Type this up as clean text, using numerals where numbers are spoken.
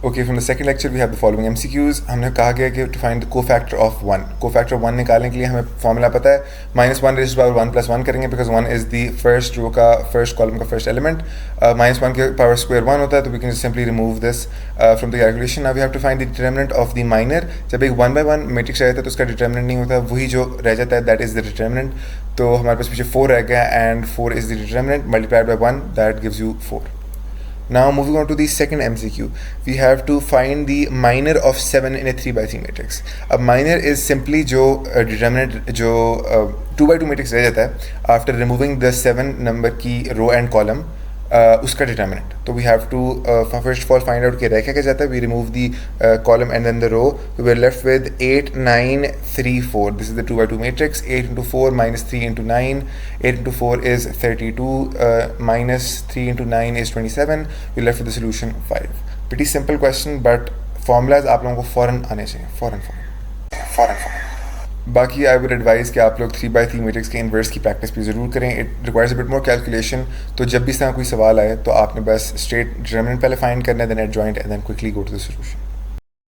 Okay, from the second lecture we have the following MCQs. हमने कहा गया कि to find the cofactor of 1. Cofactor of 1 निकालने के लिए हमें फॉर्मूला पता है, -1 raised to power 1 plus 1 करेंगे because 1 is the first row का first column का first element. -1 के power square 1 होता है, तो we can just simply remove this from the calculation. Now we have to find the determinant of the minor. जब एक 1 by 1 matrix रहता है तो उसका determinant नहीं होता, वही जो रह जाता है that is the determinant. तो हमारे पास पीछे 4 रह गया and 4 is the determinant multiplied by 1, that gives you 4. Now moving on to the second MCQ, we have to find the minor of 7 in a 3 by 3 matrix. अब minor is simply जो determinant जो 2 by 2 matrix रह जाता है after removing the 7 number की row and column, उसका determinant. तो we have to first of all find out कि रह क्या जाता है. We remove the column and then the row. We are left with 8, 9, 3, 4. This is the 2 by 2 matrix. 8 into 4 minus 3 into 9. 8 into 4 is 32. Minus 3 into 9 is 27. We're left with the solution 5. Pretty simple question, but formulas आप लोगों को फ़ौरन आने चाहिए. फ़ौरन. बाकी I would advise कि आप लोग 3 by 3 मैट्रिक्स के इन्वर्स की प्रैक्टिस भी ज़रूर करें. It requires a bit more calculation. तो जब भी इस तरह कोई सवाल आए तो आपने बस स्ट्रेट डिटरमिनेंट पहले फाइंड करना है, then adjoint, and then quickly go to the solution.